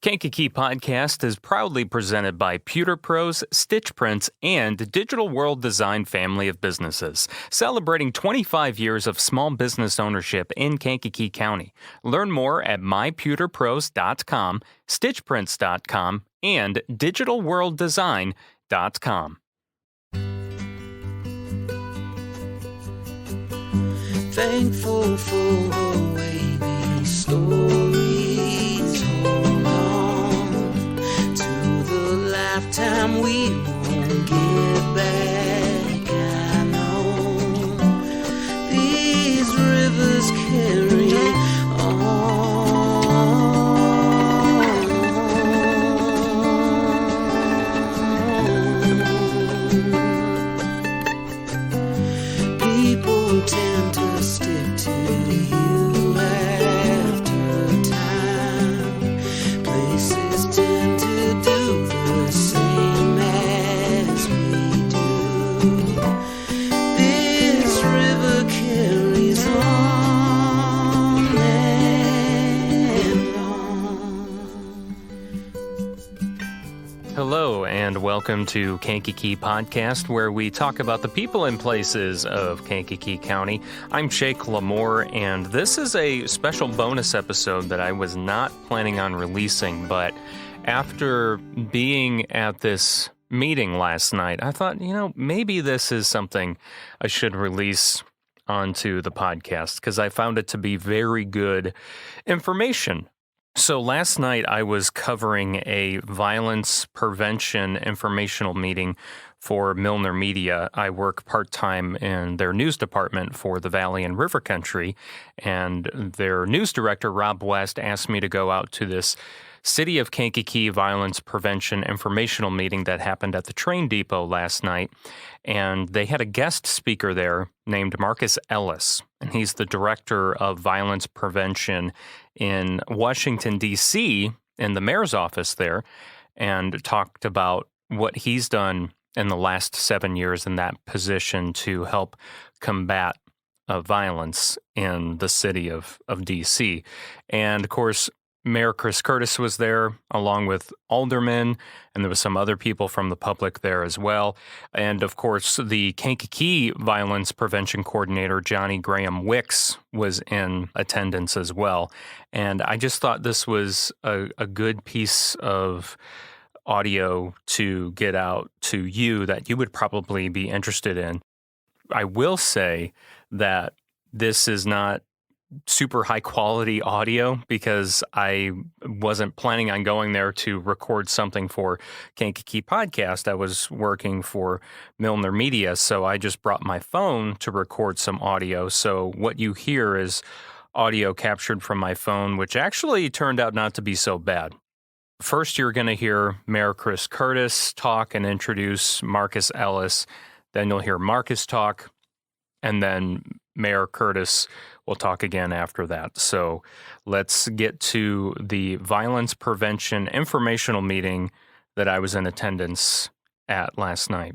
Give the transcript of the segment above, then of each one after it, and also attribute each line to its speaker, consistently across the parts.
Speaker 1: Kankakee Podcast is proudly presented by Pewter Pros, Stitch Prints, and Digital World Design family of businesses, celebrating 25 years of small business ownership in Kankakee County. Learn more at mypewterpros.com, stitchprints.com, and digitalworlddesign.com.
Speaker 2: Thankful for the way these stories hold on to the lifetime we won't get back. I know these rivers carry on. People tend to stick to you after time. Places tend to do the same as we do. This river carries on and on.
Speaker 1: Hello, and welcome to Kankakee Podcast, where we talk about the people and places of Kankakee County. I'm Shake Lamore, and this is a special bonus episode that I was not planning on releasing, but after being at this meeting last night, I thought, maybe this is something I should release onto the podcast, because I found it to be very good information. So last night I was covering a violence prevention informational meeting for Milner Media. I work part-time in their news department for the Valley and River Country, and their news director, Rob West, asked me to go out to this City of Kankakee Violence Prevention informational meeting that happened at the train depot last night. And they had a guest speaker there named Marcus Ellis, and he's the director of violence prevention in Washington, D.C., in the mayor's office there, and talked about what he's done in the last 7 years in that position to help combat violence in the city of D.C. And, of course, Mayor Chris Curtis was there, along with aldermen, and there was some other people from the public there as well. And, of course, the Kankakee Violence Prevention Coordinator, Johnny Graham Wicks, was in attendance as well. And I just thought this was a good piece of audio to get out to you that you would probably be interested in. I will say that this is not super high quality audio because I wasn't planning on going there to record something for Kankakee Podcast. I was working for Milner Media, so I just brought my phone to record some audio. So what you hear is audio captured from my phone, which actually turned out not to be so bad. First, you're going to hear Mayor Chris Curtis talk and introduce Marcus Ellis. Then you'll hear Marcus talk, and then Mayor Curtis will talk again after that. So let's get to the violence prevention informational meeting that I was in attendance at last night.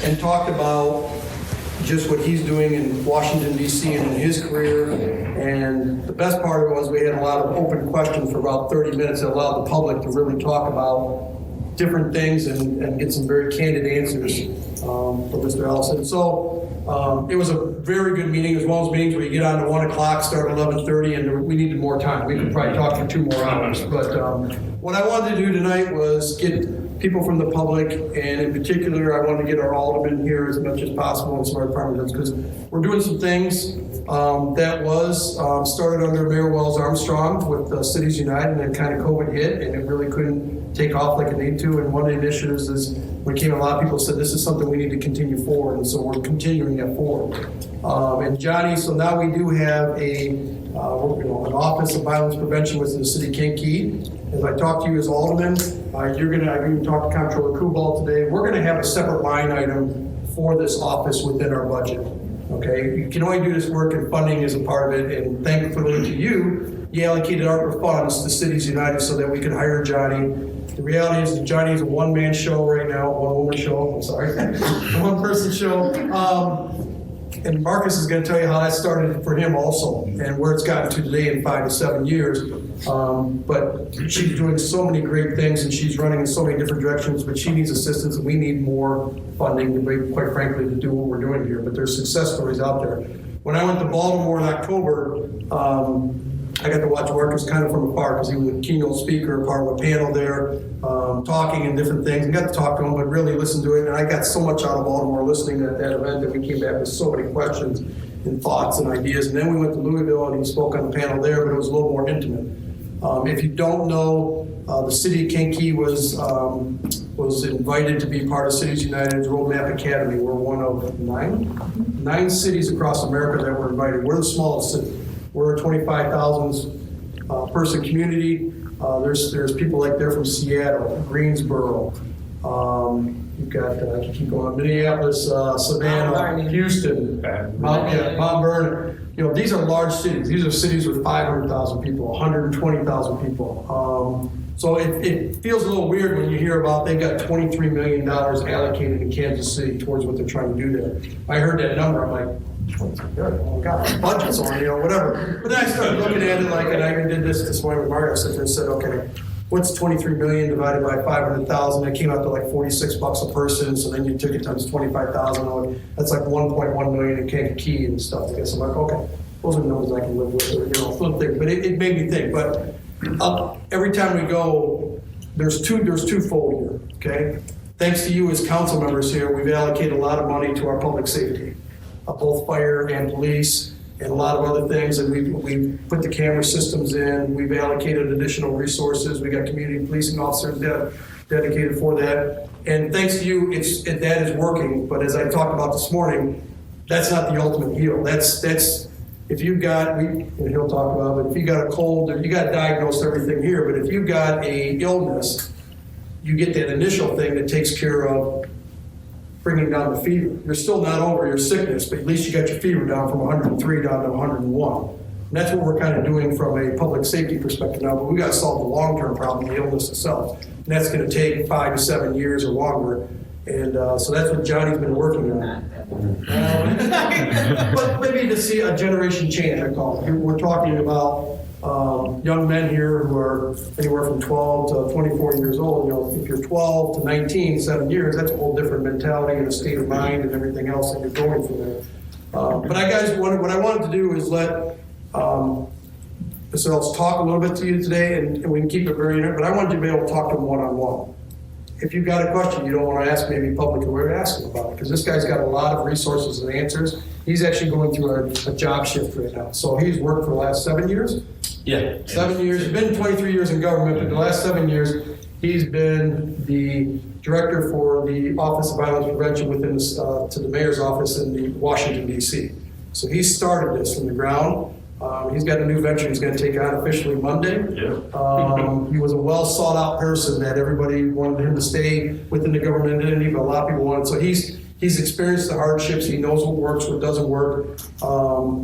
Speaker 3: And talked about just what he's doing in Washington, D.C. and in his career. And the best part of it was we had a lot of open questions for about 30 minutes that allowed the public to really talk about different things and get some very candid answers from Mr. Ellison. So it was a very good meeting. It was one of those meetings where you get on to 1 o'clock, start at 11:30, and we needed more time. We could probably talk for 2 more hours. But what I wanted to do tonight was get people from the public, and in particular, I wanted to get our aldermen here as much as possible and some of our department heads, because we're doing some things that was started under Mayor Wells Armstrong with Cities United, and then kind of COVID hit, and it really couldn't take off like it needed to. And one of the initiatives is when a lot of people said this is something we need to continue forward, and so we're continuing that forward. And Johnny, so now we do have an Office of Violence Prevention within the City of Kankakee. As I talk to you as alderman, I've even talked to Comptroller Kubal today. We're going to have a separate line item for this office within our budget. Okay, you can only do this work, and funding is a part of it. And thankfully to you, you allocated ARPA funds to Cities United so that we could hire Johnny. The reality is that Johnny is a one-man show right now, one-woman show. I'm sorry, a one-person show. and Marcus is going to tell you how that started for him also, and where it's gotten to today in 5 to 7 years. But she's doing so many great things, and she's running in so many different directions, but she needs assistance, and we need more funding, quite frankly, to do what we're doing here. But there's success stories out there. When I went to Baltimore in October, I got to watch Marcus kind of from afar because he was a keynote speaker, part of a panel there, talking and different things. I got to talk to him, but really listen to it. And I got so much out of Baltimore listening at that event that we came back with so many questions and thoughts and ideas. And then we went to Louisville and he spoke on the panel there, but it was a little more intimate. If you don't know, the city of Kankakee was invited to be part of Cities United's Roadmap Academy. We're one of nine cities across America that were invited. We're the smallest city. We're a 25,000 person community. There's people like they're from Seattle, Greensboro. You've got I can keep going. Minneapolis, Savannah, Houston, Mount Vernon. These are large cities. These are cities with 500,000 people, 120,000 people. So it feels a little weird when you hear about they've got $23 million allocated in Kansas City towards what they're trying to do there. I heard that number, I'm like, oh God, budget's on, whatever. But then I started looking at it and I even did this morning with Mario. I sat there and said, okay, what's 23 million divided by 500,000? It came out to like $46 a person. So then you took it times 25,000. That's like 1.1 million in Kankakee and stuff. I guess I'm like, okay, those are numbers I can live with. But it made me think. But every time we go, there's twofold here. Okay, thanks to you as council members here, we've allocated a lot of money to our public safety. Both fire and police, and a lot of other things, and we put the camera systems in. We've allocated additional resources. We got community policing officers dedicated for that. And thanks to you, that is working. But as I talked about this morning, that's not the ultimate heal. That's if you've got, and he'll talk about, but if you got a cold, you got diagnosed everything here. But if you've got a illness, you get that initial thing that takes care of bringing down the fever. You're still not over your sickness, but at least you got your fever down from 103 down to 101. And that's what we're kind of doing from a public safety perspective now, but we got to solve the long-term problem, the illness itself. And that's going to take 5 to 7 years or longer. And so that's what Johnny's been working on. But maybe to see a generation change, I call it. We're talking about young men here who are anywhere from 12 to 24 years old. If you're 12 to 19, 7 years, that's a whole different mentality and a state of mind and everything else that you're going from there. But what I wanted to do is let Mr. Ellis talk a little bit to you today, and we can keep it very intimate, but I wanted you to be able to talk to him one-on-one. If you've got a question you don't want to ask maybe publicly, we're going to ask him about it, because this guy's got a lot of resources and answers. He's actually going through a job shift right now. So he's worked for the last 7 years?
Speaker 4: Yeah.
Speaker 3: 7 years. He's been 23 years in government, but the last 7 years, he's been the director for the Office of Violence Prevention within to the mayor's office in the Washington, D.C. So he started this from the ground. He's got a new venture he's going to take on officially Monday. Yeah. He was a well sought out person that everybody wanted him to stay within the government entity, but a lot of people wanted. So he's experienced the hardships. He knows what works, what doesn't work.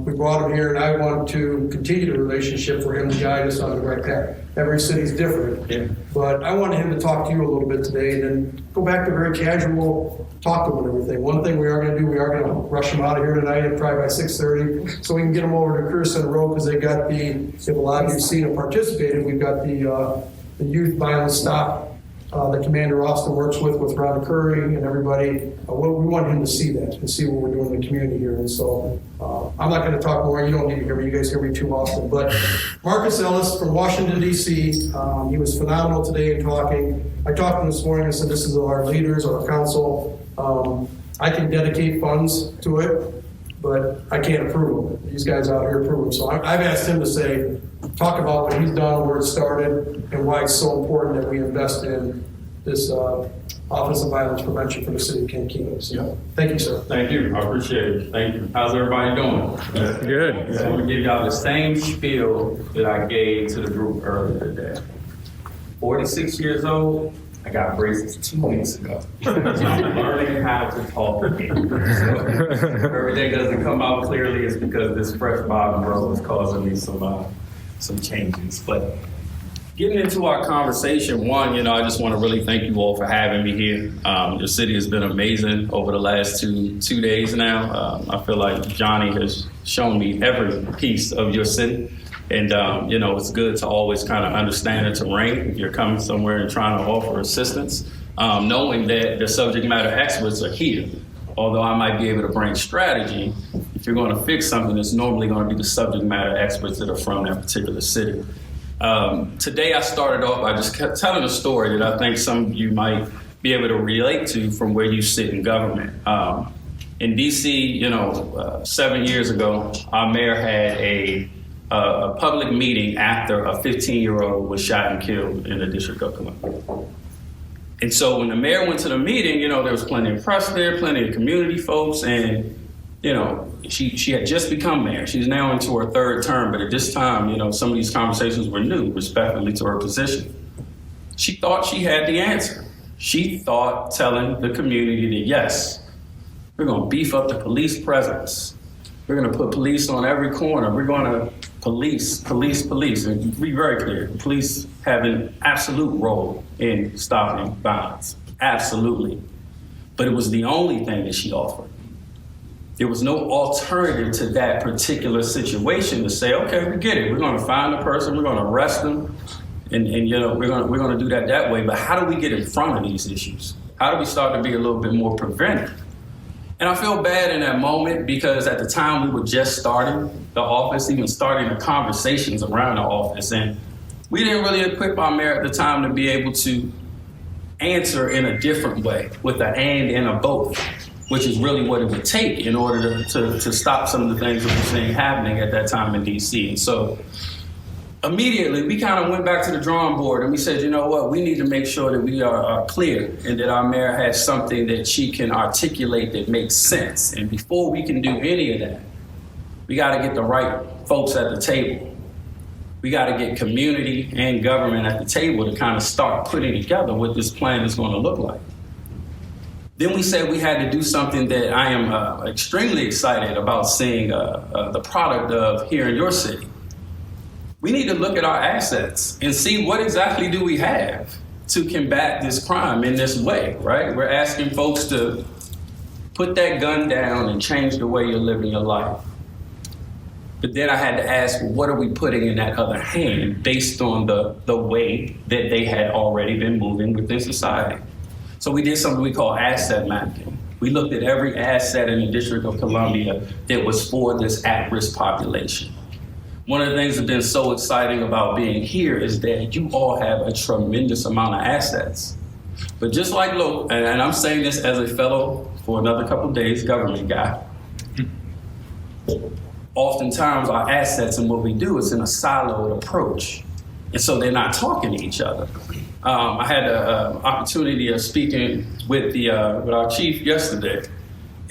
Speaker 3: We brought him here, and I want to continue the relationship for him to guide us on the right path. Every city's different, yeah. But I wanted him to talk to you a little bit today, and then go back to very casual talk to him and everything. One thing we are going to do, we are going to rush him out of here tonight at probably by 6:30, so we can get him over to Career Center Road, because they got if a lot of you've seen and participated, we've got the Youth Violence Stop. The Commander Austin works with Rhonda Curry and everybody. We want him to see that and see what we're doing in the community here. And so I'm not going to talk more. You don't need to hear me. You guys hear me too often. But Marcus Ellis from Washington, D.C., he was phenomenal today in talking. I talked to him this morning and said, this is our leaders, our council. I can dedicate funds to it, but I can't approve them. These guys out here approve them. So I've asked him to talk about what he's done, where it started, and why it's so important that we invest in this Office of Violence Prevention for the city of Kankakee. So, yeah. Thank you, sir.
Speaker 4: Thank you. I appreciate it. Thank you. How's everybody doing?
Speaker 1: Good.
Speaker 4: So I'm going to give y'all the same spiel that I gave to the group earlier today. 46 years old. I got braces 2 weeks ago. So I'm learning how to talk again. So everything doesn't come out clearly. It's because this fresh bottom row is causing me some changes. But
Speaker 5: Getting into our conversation, one, I just want to really thank you all for having me here. Your city has been amazing over the last two days now. I feel like Johnny has shown me every piece of your city. And, it's good to always kind of understand the terrain if you're coming somewhere and trying to offer assistance, knowing that the subject matter experts are here. Although I might be able to bring strategy, if you're going to fix something, it's normally going to be the subject matter experts that are from that particular city. Today I started off by just telling a story that I think some of you might be able to relate to from where you sit in government. In DC, 7 years ago, our mayor had a public meeting after a 15-year-old was shot and killed in the District of Columbia. And so when the mayor went to the meeting, there was plenty of press there, plenty of community folks, and she had just become mayor. She's now into her third term, but at this time, some of these conversations were new, respectfully to her position. She thought she had the answer. She thought telling the community that, yes, we're going to beef up the police presence. We're going to put police on every corner. We're going to police. And be very clear, the police have an absolute role in stopping violence. Absolutely. But it was the only thing that she offered. There was no alternative to that particular situation to say, okay, we get it. We're going to find the person. We're going to arrest them. And we're going to do that way. But how do we get in front of these issues? How do we start to be a little bit more preventive? And I feel bad in that moment because at the time we were just starting the office, even starting the conversations around the office. And we didn't really equip our mayor at the time to be able to answer in a different way with an and a both, which is really what it would take in order to stop some of the things that we're seeing happening at that time in DC. And so immediately we kind of went back to the drawing board and we said, you know what, we need to make sure that we are clear and that our mayor has something that she can articulate that makes sense. And before we can do any of that, we got to get the right folks at the table. We got to get community and government at the table to kind of start putting together what this plan is going to look like. Then we said we had to do something that I am extremely excited about seeing the product of here in your city. We need to look at our assets and see what exactly do we have to combat this crime in this way, right? We're asking folks to put that gun down and change the way you're living your life. But then I had to ask, well, what are we putting in that other hand based on the way that they had already been moving within society? So we did something we call asset mapping. We looked at every asset in the District of Columbia that was for this at-risk population. One of the things that's been so exciting about being here is that you all have a tremendous amount of assets. But just like and I'm saying this as a fellow, for another couple of days, government guy, oftentimes our assets and what we do is in a siloed approach. And so they're not talking to each other. I had an opportunity of speaking with our chief yesterday.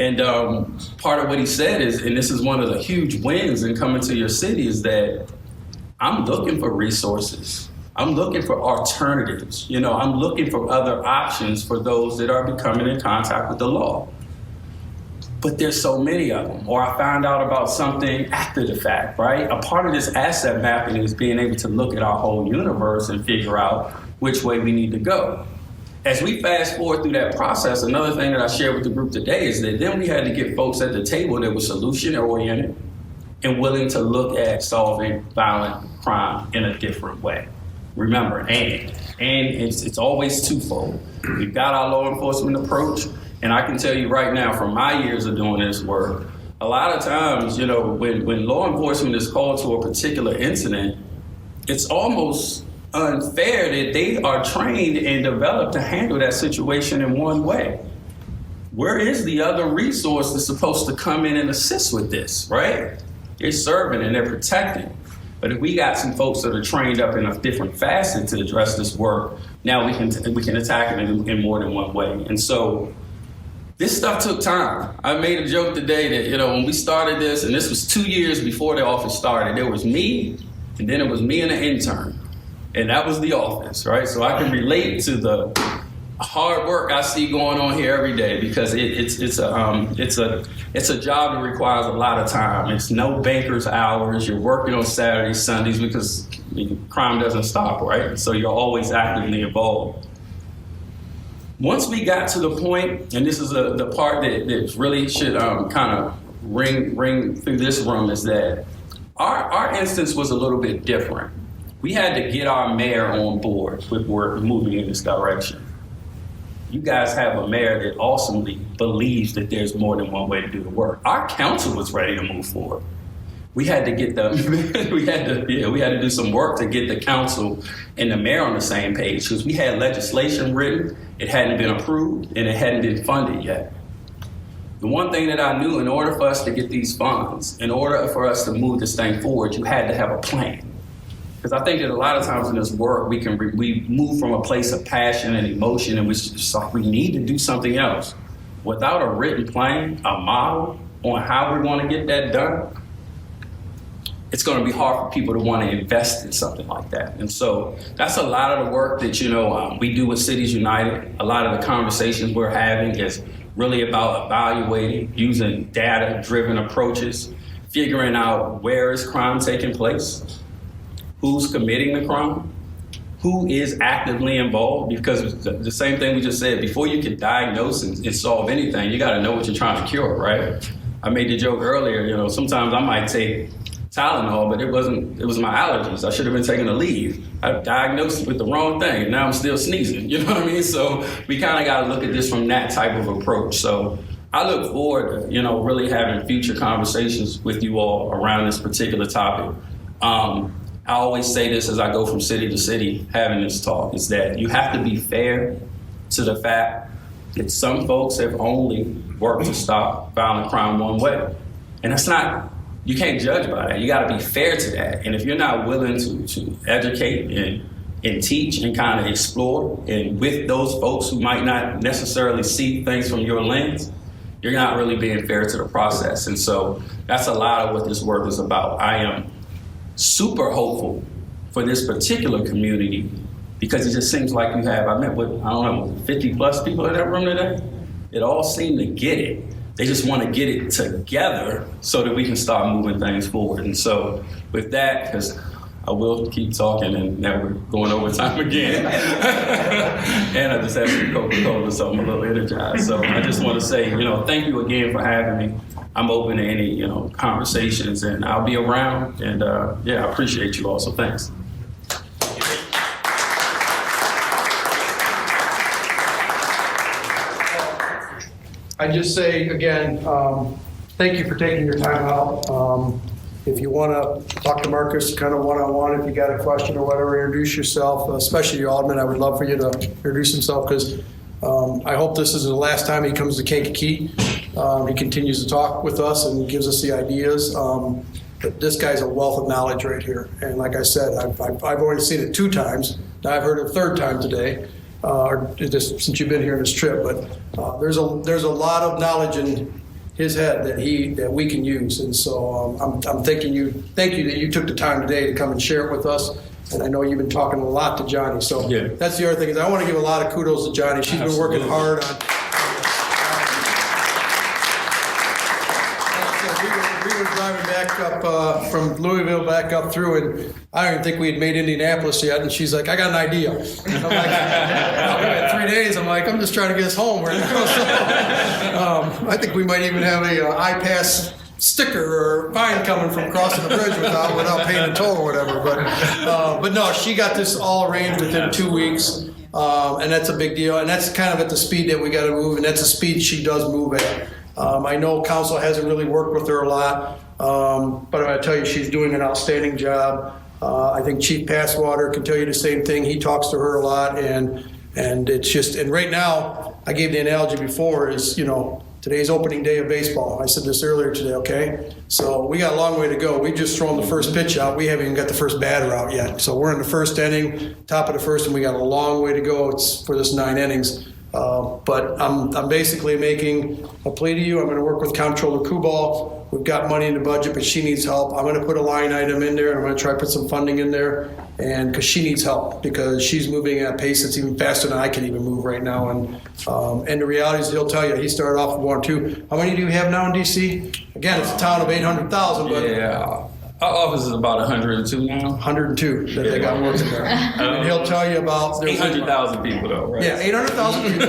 Speaker 5: And part of what he said is, and this is one of the huge wins in coming to your city, is that I'm looking for resources. I'm looking for alternatives. I'm looking for other options for those that are becoming in contact with the law. But there's so many of them. Or I found out about something after the fact, right? A part of this asset mapping is being able to look at our whole universe and figure out which way we need to go. As we fast forward through that process, another thing that I shared with the group today is that then we had to get folks at the table that were solution-oriented and willing to look at solving violent crime in a different way. Remember, and it's always twofold. We've got our law enforcement approach, and I can tell you right now from my years of doing this work, a lot of times, when law enforcement is called to a particular incident, it's almost unfair that they are trained and developed to handle that situation in one way. Where is the other resource that's supposed to come in and assist with this, right? They're serving and they're protecting. But if we got some folks that are trained up in a different facet to address this work, now we can attack it in more than one way. And so this stuff took time. I made a joke today that, when we started this, and this was 2 years before the office started, there was me, and then it was me and an intern. And that was the office, right? So I can relate to the hard work I see going on here every day because it's a job that requires a lot of time. It's no banker's hours. You're working on Saturdays, Sundays because crime doesn't stop, right? So you're always actively involved. Once we got to the point, and this is the part that really should kind of ring through this room, is that our instance was a little bit different. We had to get our mayor on board with we're moving in this direction. You guys have a mayor that awesomely believes that there's more than one way to do the work. Our council was ready to move forward. We had to get we had to do some work to get the council and the mayor on the same page because we had legislation written, it hadn't been approved, and it hadn't been funded yet. The one thing that I knew, in order for us to get these funds, in order for us to move this thing forward, you had to have a plan. Because I think that a lot of times in this work, we move from a place of passion and emotion, and we need to do something else. Without a written plan, a model on how we want to get that done, it's going to be hard for people to want to invest in something like that. And so that's a lot of the work that, we do with Cities United. A lot of the conversations we're having is really about evaluating, using data-driven approaches, figuring out where is crime taking place, who's committing the crime, who is actively involved, because the same thing we just said, before you can diagnose and solve anything, you got to know what you're trying to cure, right? I made the joke earlier, sometimes I might take Tylenol, but it was my allergies. I should have been taking a leave. I diagnosed it with the wrong thing, and now I'm still sneezing, you know what I mean? So we kind of got to look at this from that type of approach. So I look forward to, really having future conversations with you all around this particular topic. I always say this as I go from city to city having this talk, is that you have to be fair to the fact that some folks have only worked to stop violent crime one way. And that's not, you can't judge by that. You got to be fair to that. And if you're not willing to educate and teach and kind of explore, and with those folks who might not necessarily see things from your lens, you're not really being fair to the process. And so that's a lot of what this work is about. I am super hopeful for this particular community because it just seems like you have, I met with, 50 plus people in that room today. It all seem to get it. They just want to get it together so that we can start moving things forward. And so with that, because I will keep talking and now we're going over time again. And I just have some Coca-Cola, so I'm a little energized. So I just want to say, thank you again for having me. I'm open to any, conversations, and I'll be around. And I appreciate you all. So thanks.
Speaker 3: I just say again, thank you for taking your time out. If you want to talk to Marcus kind of one-on-one, if you got a question or whatever, introduce yourself, especially your alderman. I would love for you to introduce himself because I hope this is the last time he comes to Kankakee. He continues to talk with us and gives us the ideas. But this guy's a wealth of knowledge right here. And like I said, I've already seen it 2 times. Now I've heard it a 3rd time today, or just since you've been here on this trip. But there's a lot of knowledge in his head that we can use. And so I'm thanking you that you took the time today to come and share it with us. And I know you've been talking a lot to Johnny. So That's the other thing is I want to give a lot of kudos to Johnny. She's been working hard on. We were driving back up from Louisville back up through, and I don't even think we had made Indianapolis yet. And she's like, "I got an idea." And I'm like, we had 3 days. I'm like, I'm just trying to get us home. I think we might even have a iPass sticker or fine coming from crossing the bridge without paying a toll or whatever. But no, she got this all arranged within 2 weeks, and that's a big deal. And that's kind of at the speed that we got to move, and that's the speed she does move at. I know council hasn't really worked with her a lot, but I'm going to tell you she's doing an outstanding job. I think Chief Passwater can tell you the same thing. He talks to her a lot, and it's just, and right now, I gave the analogy before is, today's opening day of baseball. I said this earlier today, okay? So we got a long way to go. We just thrown the first pitch out. We haven't even got the first batter out yet. So we're in the first inning, top of the first, and we got a long way to go. It's for this 9 innings. But I'm basically making a plea to you. I'm going to work with Comptroller Kubal we've got money in the budget, but she needs help. I'm going to put a line item in there, and I'm going to try to put some funding in there, and because she needs help, because she's moving at a pace that's even faster than I can even move right now. And the reality is, he'll tell you, he started off with 1 or 2. How many do you have now in D.C.? Again, it's a town of 800,000, but
Speaker 5: Yeah. Our office is about 102 now.
Speaker 3: 102 that they got working there. And he'll tell you about...
Speaker 5: 800,000 people, though, right?
Speaker 3: Yeah, 800,000 people.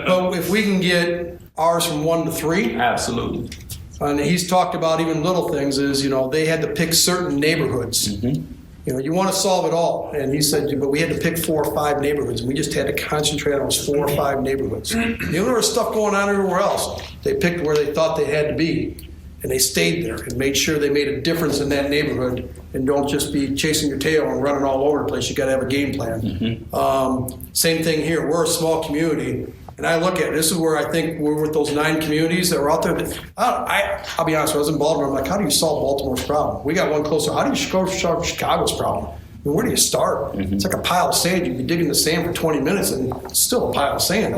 Speaker 3: But if we can get ours from 1 to 3...
Speaker 5: Absolutely.
Speaker 3: And he's talked about even little things is, they had to pick certain neighborhoods.
Speaker 5: Mm-hmm.
Speaker 3: You want to solve it all. And he said, but we had to pick 4 or 5 neighborhoods. And we just had to concentrate on those 4 or 5 neighborhoods. There was stuff going on everywhere else. They picked where they thought they had to be. And they stayed there and made sure they made a difference in that neighborhood, and don't just be chasing your tail and running all over the place. You got to have a game plan.
Speaker 5: Mm-hmm.
Speaker 3: Same thing here. We're a small community, and I look at it. This is where I think we're with those 9 communities that were out there. I'll be honest. I was in Baltimore. I'm like, how do you solve Baltimore's problem? We got one closer. How do you solve Chicago's problem? I mean, where do you start?
Speaker 5: Mm-hmm.
Speaker 3: It's like a pile of sand. You'd be digging the sand for 20 minutes, and it's still a pile of sand.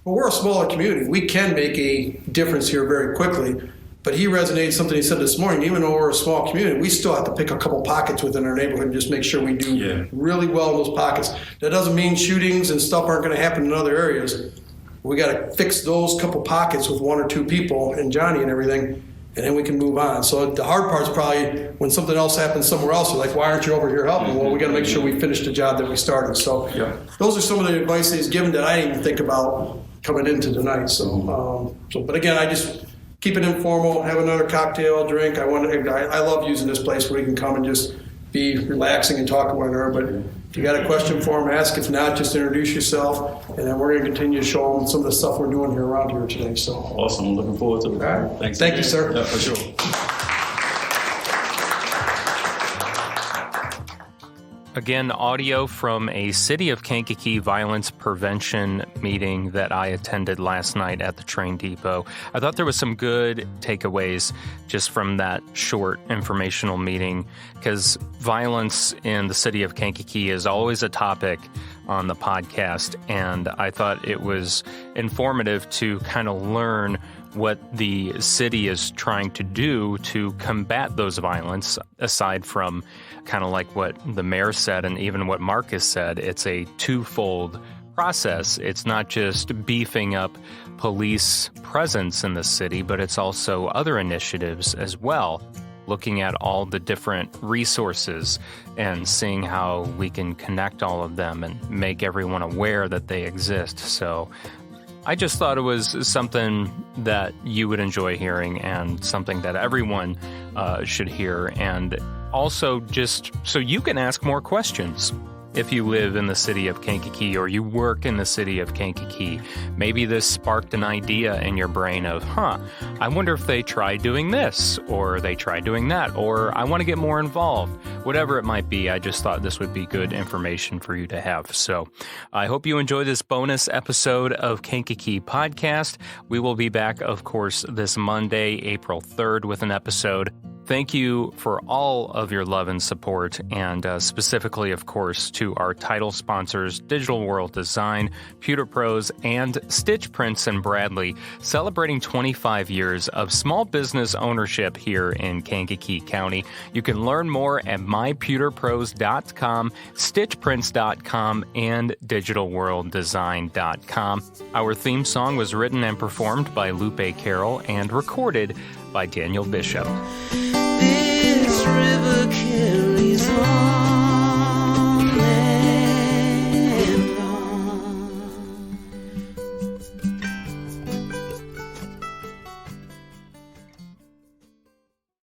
Speaker 3: But we're a smaller community. We can make a difference here very quickly. But he resonated something he said this morning. Even though we're a small community, we still have to pick a couple pockets within our neighborhood and just make sure we do really well in those pockets. That doesn't mean shootings and stuff aren't going to happen in other areas. We got to fix those couple pockets with 1 or 2 people and Johnny and everything, and then we can move on. So the hard part is probably when something else happens somewhere else. You're like, why aren't you over here helping? Well, we got to make sure we finish the job that we started. So those are some of the advice that he's given that I didn't even think about coming into tonight. But again, I just... keep it informal, have another cocktail, drink. I love using this place where you can come and just be relaxing and talk to one another. But if you got a question for him, ask. If not, just introduce yourself. And then we're going to continue to show them some of the stuff we're doing here around here today. So
Speaker 5: Awesome. I'm looking forward to it.
Speaker 3: All right.
Speaker 5: Thanks.
Speaker 3: Thank you, sir.
Speaker 5: Yeah, for sure.
Speaker 1: Again, audio from a City of Kankakee violence prevention meeting that I attended last night at the train depot. I thought there was some good takeaways just from that short informational meeting, because violence in the City of Kankakee is always a topic on the podcast, and I thought it was informative to kind of learn what the city is trying to do to combat those violence, aside from kind of like what the mayor said and even what Marcus said. It's a twofold process. It's not just beefing up police presence in the city, but it's also other initiatives as well, looking at all the different resources and seeing how we can connect all of them and make everyone aware that they exist. So I just thought it was something that you would enjoy hearing and something that everyone should hear. And also just so you can ask more questions. If you live in the city of Kankakee or you work in the city of Kankakee, maybe this sparked an idea in your brain of, I wonder if they try doing this, or they try doing that, or I want to get more involved. Whatever it might be, I just thought this would be good information for you to have. So I hope you enjoy this bonus episode of Kankakee Podcast. We will be back, of course, this Monday, April 3rd with an episode. Thank you for all of your love and support, and specifically, of course, to our title sponsors, Digital World Design, Pewter Pros, and Stitch Prince and Bradley, celebrating 25 years of small business ownership here in Kankakee County. You can learn more at mypewterpros.com, stitchprince.com, and digitalworlddesign.com. Our theme song was written and performed by Lupe Carroll and recorded by Daniel Bishop.
Speaker 2: This river carries on.